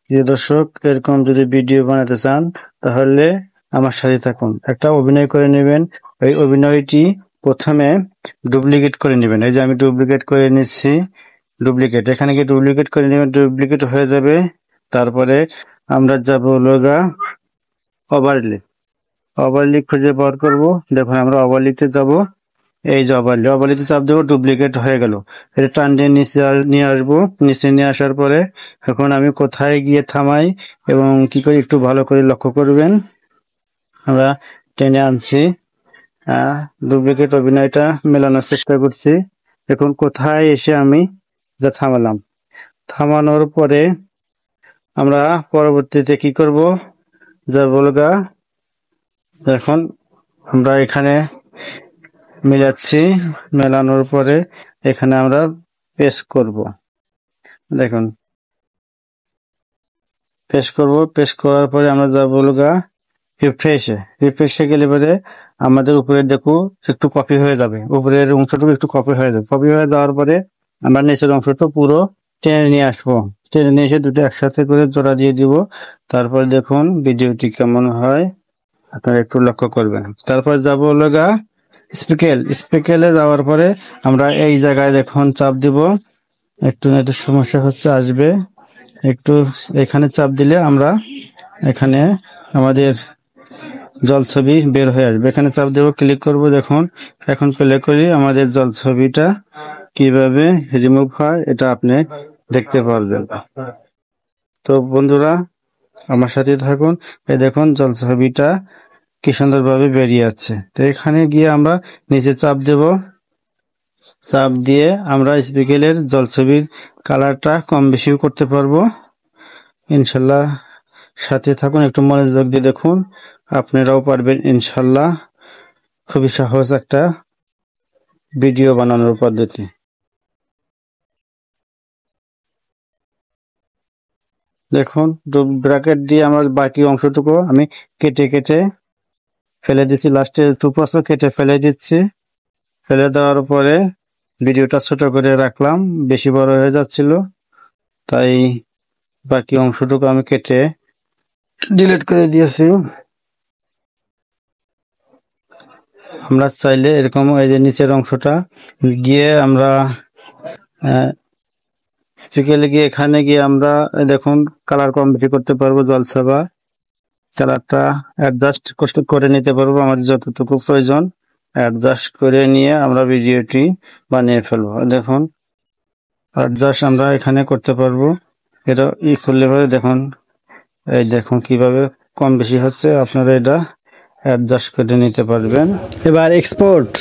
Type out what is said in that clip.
প্রিয় দর্শক, এরকম যদি ভিডিও বানাতে চান তাহলে আমার সাথে থাকুন। একটা অভিনয় করে নেবেন। এই অভিনয়টি প্রথমে ডুপ্লিকেট করে নেবেন। এই যে আমি ডুপ্লিকেট করে নিচ্ছি। ডুপ্লিকেট এখানে গিয়ে ডুপ্লিকেট করে নেবেন, ডুপ্লিকেট হয়ে যাবে। তারপরে আমরা যাব লগা ওভারলে। ওভারলি খুঁজে বার করব। দেখুন আমরা ওভারলিতে যাব। এই যে ওভারলিতে চাপ দেবো, ডুপ্লিকেট হয়ে গেল। এটা টান দিয়ে নিচে নিয়ে আসবো। নিচে নিয়ে আসার পরে এখন আমি কোথায় গিয়ে থামাই এবং কি করি একটু ভালো করে লক্ষ্য করবেন। আমরা টেনে আনছি, ডুপ্লিকেট অভিনয়টা মেলানোর চেষ্টা করছি। দেখুন কোথায় এসে আমি যা থামালাম। থামানোর পরে আমরা পরবর্তীতে কি করব, যা বলগা এখন আমরা এখানে মিলাচ্ছি। মেলানোর পরে এখানে আমরা পেস্ট করব। দেখুন পেস্ট করব। পেস্ট করার পরে আমরা যা বলগা রিফ্রেশে গেলে পরে আমাদের উপরে দেখো একটু কপি হয়ে যাবে। উপরের অংশটুকু একটু কপি হয়ে যাবে। কপি হয়ে যাওয়ার পরে আমরা নিচের অংশটা পুরো টেনে নিয়ে আসবো। টেনে নিয়ে এসে দুটো একসাথে করে জোড়া দিয়ে দিব। তারপরে দেখুন ভিডিওটি কেমন হয় আপনারা একটু লক্ষ্য করবেন। তারপর যাবো লগা স্পেকেলে যাওয়ার পরে আমরা এই জায়গায় দেখুন চাপ দিব। একটু নেটের সমস্যা হচ্ছে, আসবে একটু। এখানে চাপ দিলে আমরা এখানে আমাদের জল ছবি বের হয়ে আসবে। এখানে চাপ দেবো, ক্লিক করব। দেখুন এখন প্লে করি, আমাদের জল ছবিটা কিভাবে রিমুভ হয় এটা আপনি দেখতে পারবেন। তো বন্ধুরা আমার সাথে থাকুন। এই দেখুন জল ছবিটা কি সুন্দরভাবে বেরিয়ে যাচ্ছে। তো এখানে গিয়ে আমরা নিচে চাপ দেব। চাপ দিয়ে আমরা স্পিকেলের জল ছবির কালারটা কম বেশিও করতে পারবো ইনশাল্লাহ। সাথে থাকুন, একটু মনোযোগ দিয়ে দেখুন, আপনারাও পারবেন ইনশাল্লাহ। খুবই সহজ একটা ভিডিও বানানোর পদ্ধতি। দেখুন ব্র্যাকেট দিয়ে আমার বাকি অংশটুকু আমি কেটে কেটে ফেলে দিচ্ছি। লাস্টে টুকরো কেটে ফেলে দিচ্ছি। ফেলে দেওয়ার পরে ভিডিওটা ছোট করে রাখলাম, বেশি বড় হয়ে যাচ্ছিল, তাই বাকি অংশটুকু আমি কেটে ডিলিট করে দিয়েছি। আমরা চাইলে এরকম এই যে নিচের অংশটা গিয়ে আমরা স্পিকেলে গিয়ে এখানে গিয়ে আমরা দেখুন কালার কম বেশি করতে পারবো। জলছাবা কালারটা অ্যাডজাস্ট করে নিতে পারবো আমাদের যতটুকু প্রয়োজন। অ্যাডজাস্ট করে নিয়ে আমরা ভিডিওটি বানিয়ে ফেলবো। দেখুন অ্যাডজাস্ট আমরা এখানে করতে পারবো। এটা করলে পরে দেখুন, এই দেখুন কিভাবে কম বেশি হচ্ছে। আপনারা এটা অ্যাডজাস্ট করে নিতে পারবেন। এবার এক্সপোর্ট।